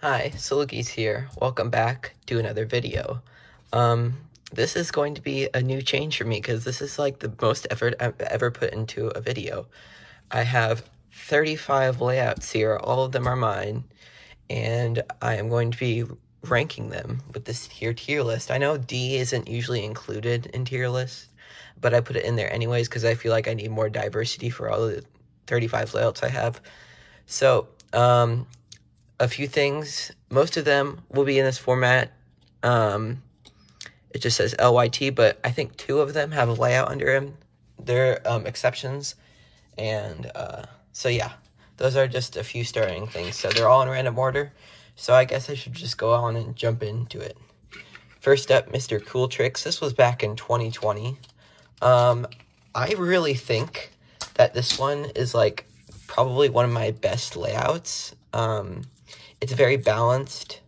Hi, Silugis here. Welcome back to another video. This is going to be a new change for me because this is like the most effort I've ever put into a video. I have 35 layouts here, all of them are mine, and I am going to be ranking them with this tier list. I know D isn't usually included in tier lists, but I put it in there anyways because I feel like I need more diversity for all the 35 layouts I have. So, a few things, most of them will be in this format. It just says LYT, but I think 2 of them have a layout under them. They're exceptions, and so yeah, those are just a few starting things. So they're all in random order, so I guess I should just go on and jump into it. First up, Mr. Cool Tricks. This was back in 2020. I really think that this one is like probably one of my best layouts. It's very balanced,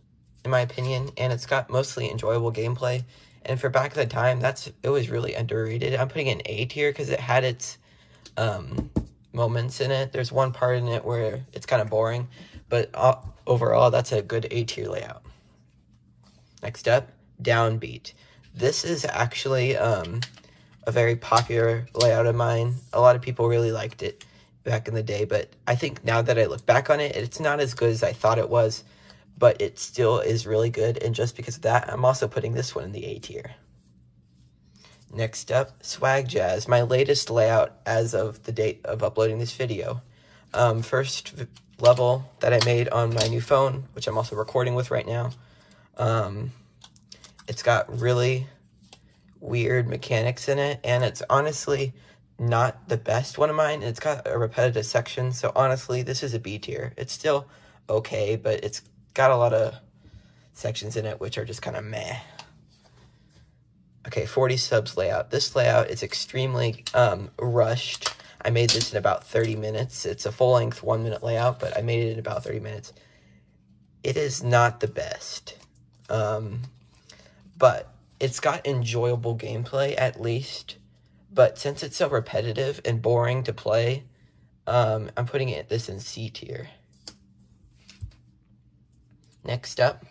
in my opinion, and it's got mostly enjoyable gameplay. And for back at the time, it was really underrated. I'm putting it in A tier because it had its moments in it. There's one part in it where it's kind of boring, but overall, that's a good A tier layout. Next up, Downbeat. This is actually a very popular layout of mine. A lot of people really liked it back in the day, but I think now that I look back on it, it's not as good as I thought it was, but it still is really good, and just because of that, I'm also putting this one in the A tier. Next up, Swag Jazz, my latest layout as of the date of uploading this video. First level that I made on my new phone, which I'm also recording with right now. It's got really weird mechanics in it, and it's honestly not the best one of mine. It's got a repetitive section, so honestly, this is a B tier. It's still okay, but it's got a lot of sections in it which are just kind of meh. Okay, 40 subs layout. This layout is extremely rushed. I made this in about 30 minutes. It's a full-length 1-minute layout, but I made it in about 30 minutes. It is not the best, but it's got enjoyable gameplay at least. But since it's so repetitive and boring to play, I'm putting this in C tier. Next up,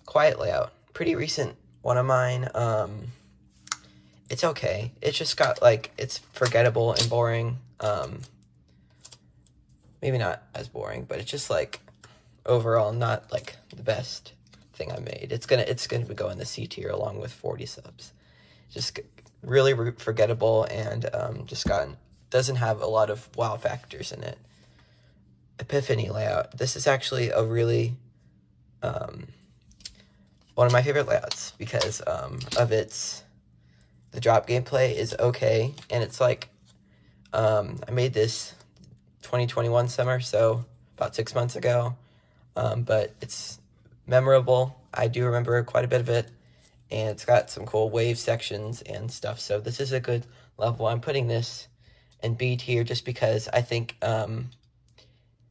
Quiet Layout. Pretty recent one of mine. It's okay. It's just got, like, it's forgettable and boring. Maybe not as boring, but it's just, like, overall not, like, the best thing I made. It's gonna go in the C tier along with 40 subs. Just really forgettable, and doesn't have a lot of wow factors in it. Epiphany Layout. This is actually a really one of my favorite layouts because of the drop gameplay is okay, and it's like I made this 2021 summer, so about 6 months ago, but it's memorable. I do remember quite a bit of it, and it's got some cool wave sections and stuff, so this is a good level. I'm putting this in B tier just because I think,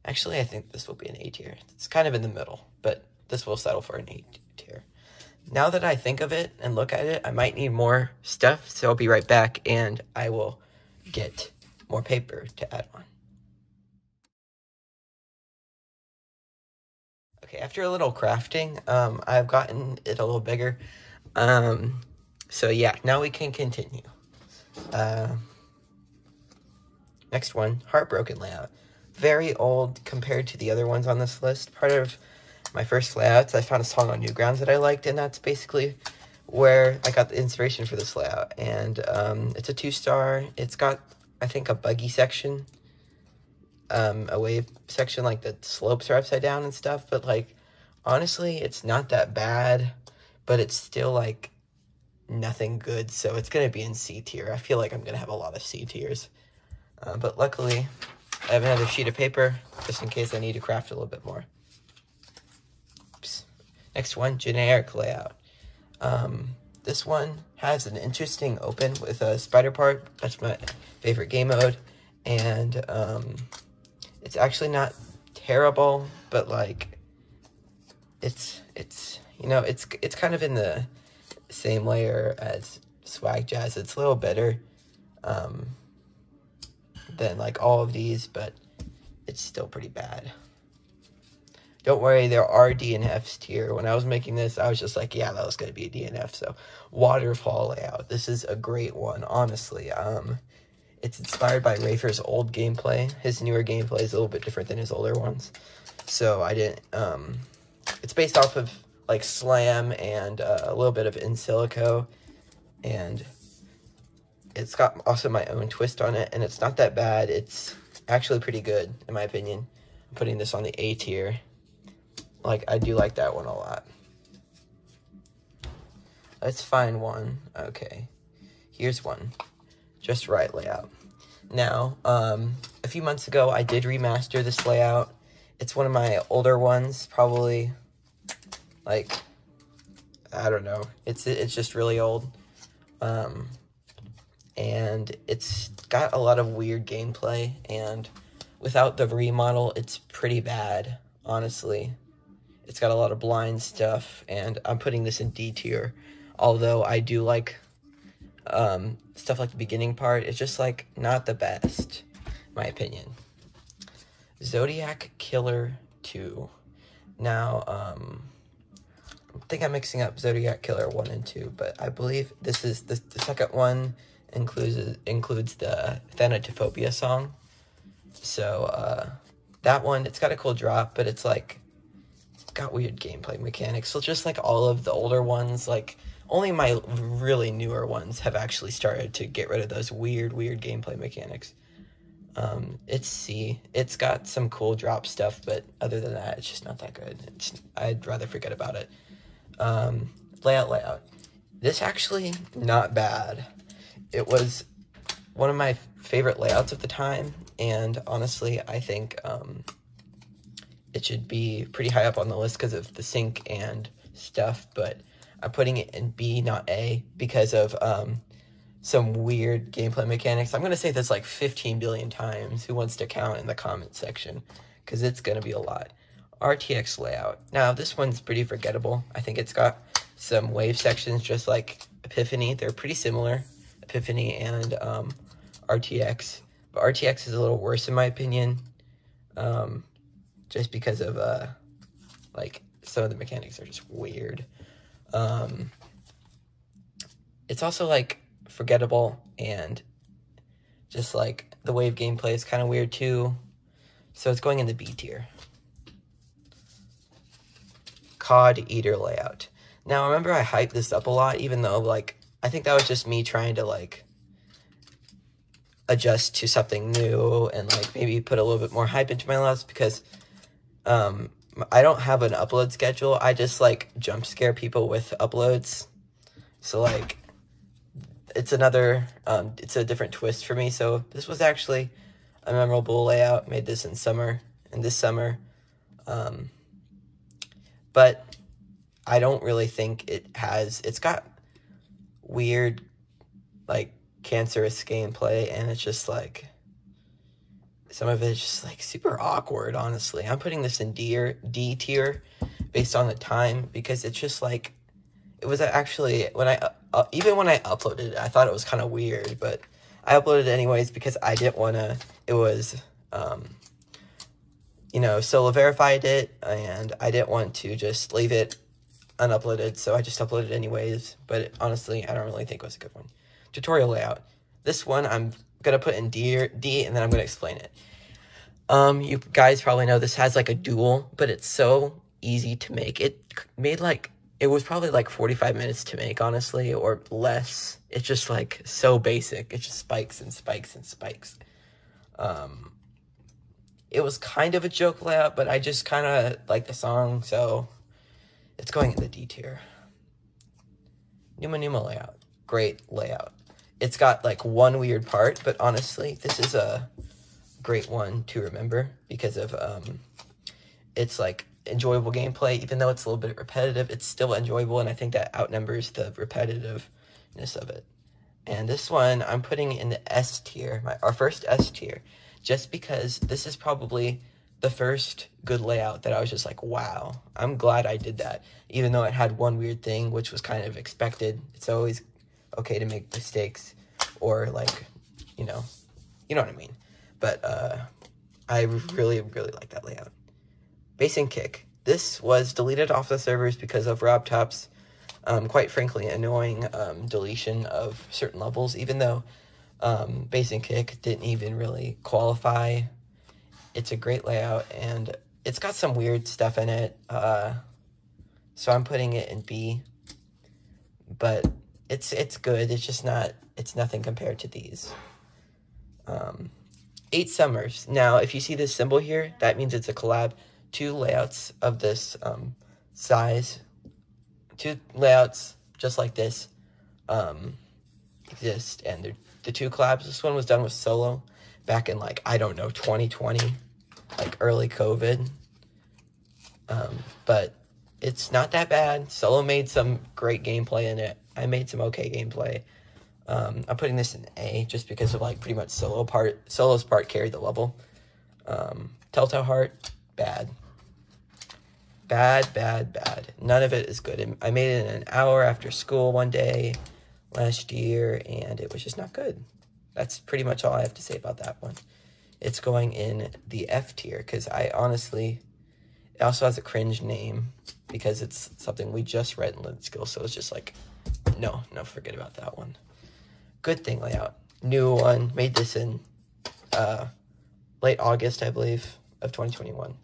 actually I think this will be an A tier. It's kind of in the middle, but this will settle for an A tier. Now that I think of it and look at it, I might need more stuff, so I'll be right back, and I will get more paper to add on. Okay, after a little crafting, I've gotten it a little bigger. So yeah, now we can continue. Next one, Heartbroken Layout. Very old compared to the other ones on this list. Part of my first layouts, I found a song on Newgrounds that I liked, and that's basically where I got the inspiration for this layout. And it's a 2-star. It's got, I think, a buggy section, a wave section, like the slopes are upside down and stuff, but like honestly, it's not that bad. But it's still, like, nothing good, so it's going to be in C tier. I feel like I'm going to have a lot of C tiers. But luckily, I have another sheet of paper, just in case I need to craft a little bit more. Oops. Next one, Generic Layout. This one has an interesting open with a spider part. That's my favorite game mode. And it's actually not terrible, but, like, it's you know, it's kind of in the same layer as Swag Jazz. It's a little better than like all of these, but it's still pretty bad. don't worry, there are DNFs here. When I was making this, I was just like, yeah, that was going to be a DNF. So, Waterfall Layout. This is a great one, honestly. It's inspired by Rafer's old gameplay. His newer gameplay is a little bit different than his older ones. So, I didn't, it's based off of, like, Slam and a little bit of In Silico. And it's got also my own twist on it, and it's not that bad. It's actually pretty good, in my opinion. I'm putting this on the A tier. Like, I do like that one a lot. Let's find one. Okay. Here's one. Just Right layout. Now, a few months ago, I did remaster this layout. It's one of my older ones, probably, like, I don't know. It's just really old. And it's got a lot of weird gameplay, and without the remodel, it's pretty bad, honestly. It's got a lot of blind stuff, and I'm putting this in D tier. Although I do like stuff like the beginning part. It's just like not the best, in my opinion. Zodiac Killer 2. Now, I think I'm mixing up Zodiac Killer 1 and 2, but I believe this is the second one includes the Thanatophobia song. So that one, it's got a cool drop, but it's like got weird gameplay mechanics. So just like all of the older ones, like only my really newer ones have actually started to get rid of those weird gameplay mechanics. It's C. It's got some cool drop stuff, but other than that, it's just not that good. I'd rather forget about it. Layout. This actually not bad. It was one of my favorite layouts of the time, and honestly, I think it should be pretty high up on the list because of the sync and stuff, but I'm putting it in B, not A, because of some weird gameplay mechanics. I'm going to say this like 15 billion times. Who wants to count in the comment section? Because it's going to be a lot. Rtx Layout. Now, this one's pretty forgettable. I think it's got some wave sections just like Epiphany. They're pretty similar, Epiphany and RTX. But RTX is a little worse in my opinion. Just because of, like, some of the mechanics are just weird. It's also, like, forgettable, and just, like, the wave gameplay is kind of weird, too. So it's going in the B tier. Cod Eater Layout. Now, remember I hyped this up a lot, even though, like, I think that was just me trying to, like, adjust to something new and, like, maybe put a little bit more hype into my layouts, because I don't have an upload schedule. I just, like, jump scare people with uploads. So, like, it's a different twist for me. So, this was actually a memorable layout. Made this in this summer. But I don't really think it's got weird, like, cancerous gameplay, and it's just, like, some of it's just, like, super awkward, honestly. I'm putting this in D tier based on the time, because it's just, like, it was actually, even when I uploaded it, I thought it was kind of weird, but I uploaded it anyways because I didn't want to, it was, solo verified it, and I didn't want to just leave it unuploaded, so I just uploaded it anyways, but honestly, I don't really think it was a good one. Tutorial Layout. This one I'm gonna put in D, and then I'm gonna explain it. You guys probably know this has like a duel, but it's so easy to make. It was probably like 45 minutes to make, honestly, or less. It's just like so basic. It just spikes and spikes and spikes. It was kind of a joke layout, but I just kind of like the song, so it's going in the D tier. Numa Layout. Great layout. It's got like one weird part, but honestly, this is a great one to remember because of it's like enjoyable gameplay. Even though it's a little bit repetitive, it's still enjoyable, and I think that outnumbers the repetitiveness of it. And this one I'm putting in the S tier, our first S tier, just because this is probably the first good layout that I was just like, wow, I'm glad I did that. Even though it had one weird thing, which was kind of expected. It's always okay to make mistakes, or like, you know what I mean. But I really like that layout. Bass and kick. This was deleted off the servers because of RobTop's, quite frankly, annoying deletion of certain levels, even though Base and Kick didn't even really qualify. It's a great layout, and it's got some weird stuff in it, so I'm putting it in B, but it's good. It's just not, it's nothing compared to these. 8 Summers. Now, if you see this symbol here, that means it's a collab. 2 layouts of this size, 2 layouts just like this exist, and the 2 collabs. This one was done with Solo back in, like, I don't know, 2020, like early COVID. But it's not that bad. Solo made some great gameplay in it. I made some okay gameplay. I'm putting this in A just because of, like, pretty much Solo's part carried the level. Telltale Heart, bad. Bad. None of it is good. I made it in an hour after school one day last year, and it was just not good. That's pretty much all I have to say about that one. It's going in the F tier, because I honestly, it also has a cringe name, because it's something we just read in Lit Skills, so it's just like, no, forget about that one. Good Thing Layout, new one, made this in late August, I believe, of 2021.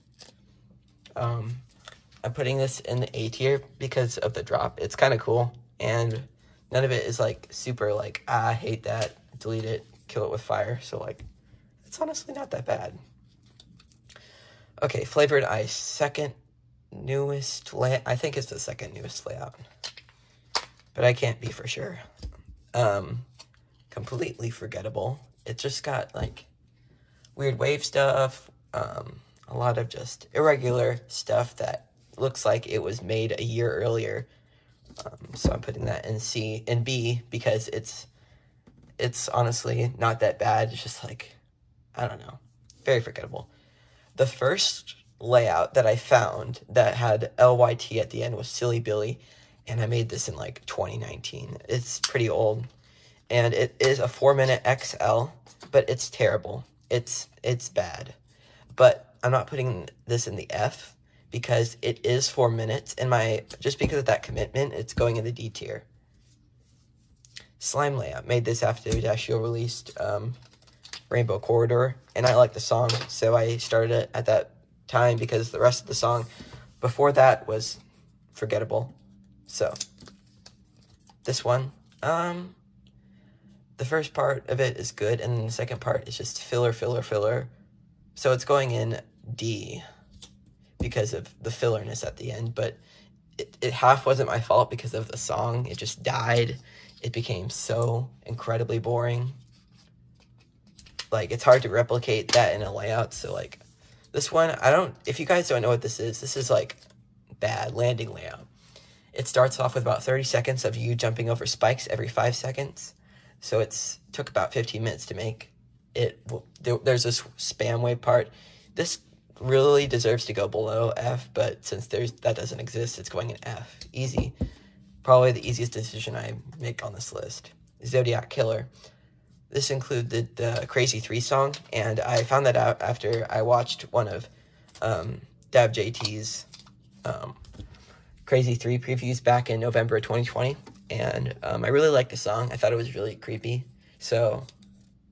I'm putting this in the A tier because of the drop. It's kind of cool, and none of it is, like, super, like, I hate that, delete it, kill it with fire. So, like, it's honestly not that bad. Okay, Flavored Ice, second newest layout. I think it's the second newest layout, but I can't be for sure. Completely forgettable. It just got, like, weird wave stuff, a lot of just irregular stuff that looks like it was made a year earlier. So I'm putting that in B because it's honestly not that bad. It's just, like, I don't know, very forgettable. The first layout that I found that had LYT at the end was Silly Billy, and I made this in, like, 2019. It's pretty old, and it is a 4-minute XL, but it's terrible. It's bad. But I'm not putting this in the F because it is 4 minutes, and just because of that commitment, it's going in the D tier. Slime Layout, made this after Dashio released Rainbow Corridor, and I like the song, so I started it at that time because the rest of the song before that was forgettable. So this one, the first part of it is good, and then the second part is just filler. So it's going in D because of the fillerness at the end, but it half wasn't my fault because of the song. It just died. It became so incredibly boring. Like, it's hard to replicate that in a layout, so, like, this one, if you guys don't know what this is, like, bad landing layout. It starts off with about 30 seconds of you jumping over spikes every 5 seconds, so took about 15 minutes to make it. There's this spam wave part. This really deserves to go below F, but since that doesn't exist, it's going in F. Easy. Probably the easiest decision I make on this list. Zodiac Killer. This included the Crazy 3 song, and I found that out after I watched one of Dav JT's Crazy 3 previews back in November of 2020, and I really liked the song. I thought it was really creepy. So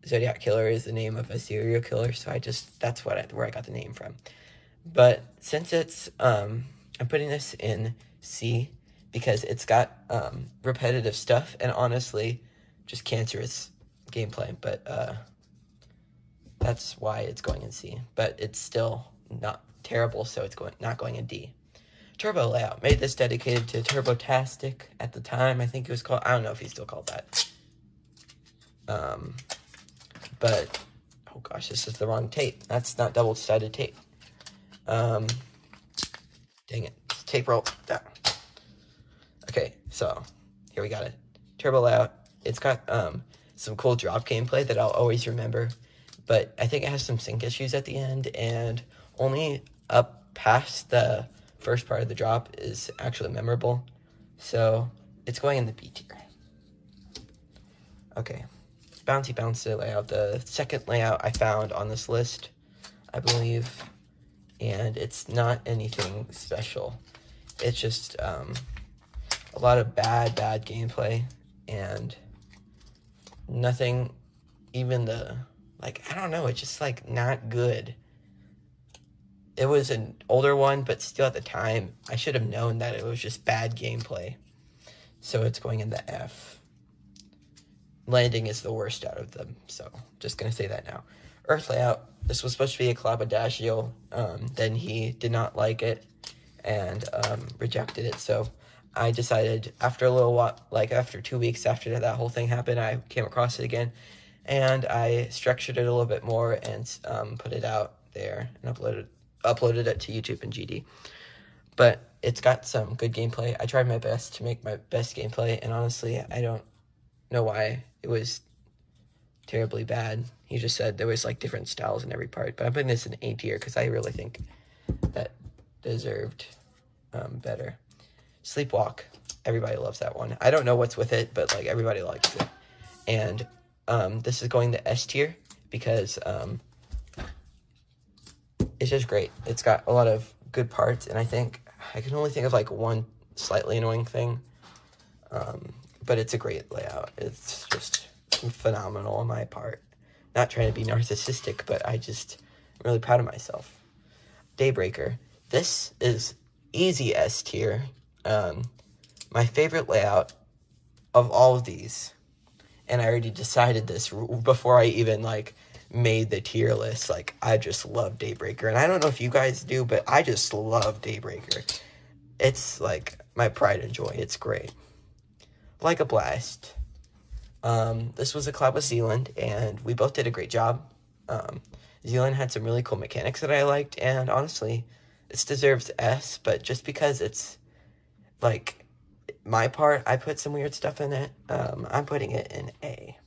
Zodiac Killer is the name of a serial killer, so that's where I got the name from. But since it's, I'm putting this in C because it's got repetitive stuff and honestly just cancerous gameplay, but that's why it's going in C. But it's still not terrible, so it's not going in D. Turbo Layout, made this dedicated to Turbotastic at the time. I think it was called, I don't know if he's still called that. But, oh gosh, this is the wrong tape. That's not double-sided tape. Dang it. Tape roll. There. Okay, so, here we got it. Turbo Layout. It's got some cool drop gameplay that I'll always remember. But I think it has some sync issues at the end, and only up past the first part of the drop is actually memorable. So, it's going in the B tier. Okay. Bouncy Layout, the second layout I found on this list, I believe. and it's not anything special. It's just a lot of bad gameplay, and nothing, even I don't know, it's just, not good. It was an older one, but still at the time, I should have known that it was just bad gameplay. So it's going in the F. Landing is the worst out of them, so just going to say that now. Earth Layout, this was supposed to be a collab with Dashio, then he did not like it, and rejected it, so I decided after a little while, after 2 weeks after that whole thing happened, I came across it again, and I structured it a little bit more and put it out there and uploaded it to YouTube and GD. But it's got some good gameplay. I tried my best to make my best gameplay, and honestly, I don't know why it was terribly bad. He just said there was different styles in every part, but I'm putting this in A tier because I really think that deserved better. Sleepwalk, everybody loves that one. I don't know what's with it, but everybody likes it. And this is going to S tier because it's just great. It's got a lot of good parts, and I think I can only think of one slightly annoying thing, but it's a great layout. It's just phenomenal on my part. Not trying to be narcissistic, but I'm really proud of myself. Daybreaker, this is easy S tier. My favorite layout of all of these, and I already decided this before I even made the tier list. I just love Daybreaker, and I don't know if you guys do, but I just love Daybreaker. It's my pride and joy. It's great. Like a Blast. This was a collab with Zealand, and we both did a great job. Zealand had some really cool mechanics that I liked, and honestly, this deserves S, but just because it's my part, I put some weird stuff in it, I'm putting it in A.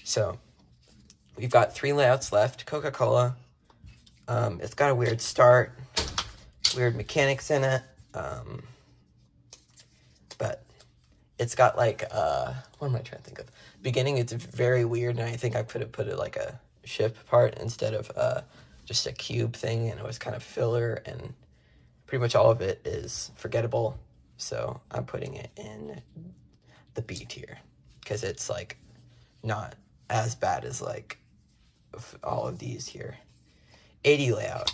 So we've got 3 layouts left. Coca-Cola, it's got a weird start, weird mechanics in it, but it's got what am I trying to think of? Beginning, it's very weird, and I think I put it a ship part instead of just a cube thing, and it was kind of filler, and pretty much all of it is forgettable, so I'm putting it in the B tier, because it's not as bad as all of these here. 80 Layout.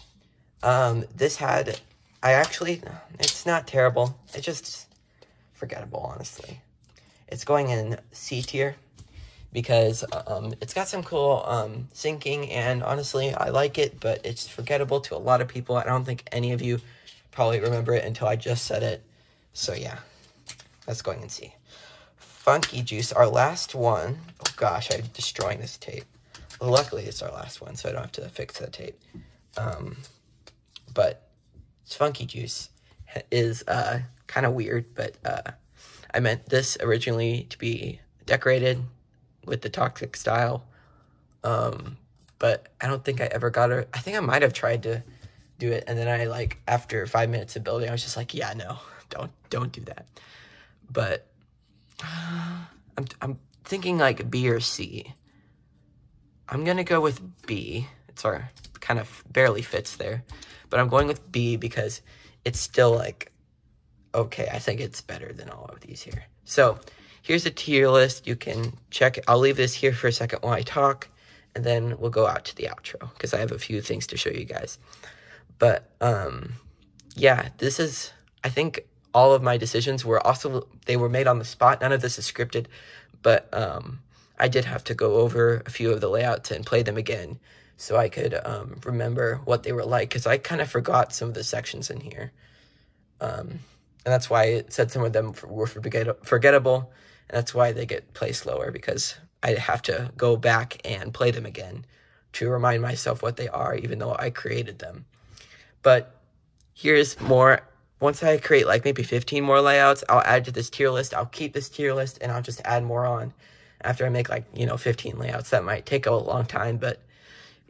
It's not terrible, it's just forgettable, honestly. It's going in C tier because it's got some cool syncing, and honestly, I like it, but it's forgettable to a lot of people. I don't think any of you probably remember it until I just said it. So yeah, that's going in C. Funky Juice, our last one. Oh gosh, I'm destroying this tape. Well, luckily, it's our last one, so I don't have to fix the tape. But Funky Juice is kind of weird, but I meant this originally to be decorated with the toxic style, but I don't think I ever got it. I think I might have tried to do it, and then I after 5 minutes of building, I was just yeah, no, don't do that. But I'm thinking B or C. I'm gonna go with B. It's kind of barely fits there, but I'm going with B because it's still okay. I think it's better than all of these here. So here's a tier list. You can check it. I'll leave this here for a second while I talk, and then we'll go out to the outro because I have a few things to show you guys. But yeah, this is, I think all of my decisions were they were made on the spot. None of this is scripted, but I did have to go over a few of the layouts and play them again so I could remember what they were like, because I kind of forgot some of the sections in here. And that's why it said some of them were forgettable, and that's why they get placed lower, because I have to go back and play them again to remind myself what they are, even though I created them. But here's more. Once I create maybe 15 more layouts, I'll add to this tier list. I'll keep this tier list, and I'll just add more on after I make 15 layouts. That might take a long time, but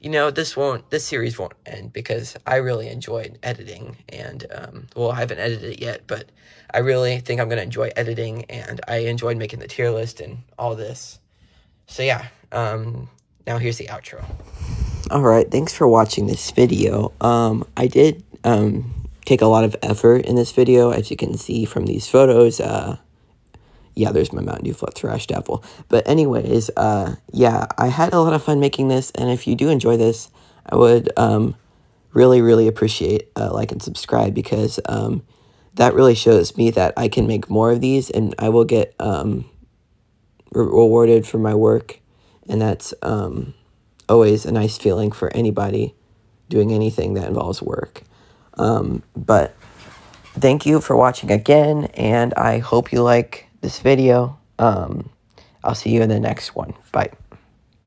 this series won't end because I really enjoyed editing, and well, I haven't edited it yet, but I really think I'm going to enjoy editing, and I enjoyed making the tier list and all this. So yeah, now here's the outro. Alright, thanks for watching this video. I did take a lot of effort in this video, as you can see from these photos. Yeah, there's my Mountain Dew Flip Thrashed Apple. But anyways, yeah, I had a lot of fun making this, and if you do enjoy this, I would really, really appreciate like and subscribe, because that really shows me that I can make more of these, and I will get rewarded for my work, and that's always a nice feeling for anybody doing anything that involves work. But thank you for watching again, and I hope you like this video. I'll see you in the next one. Bye.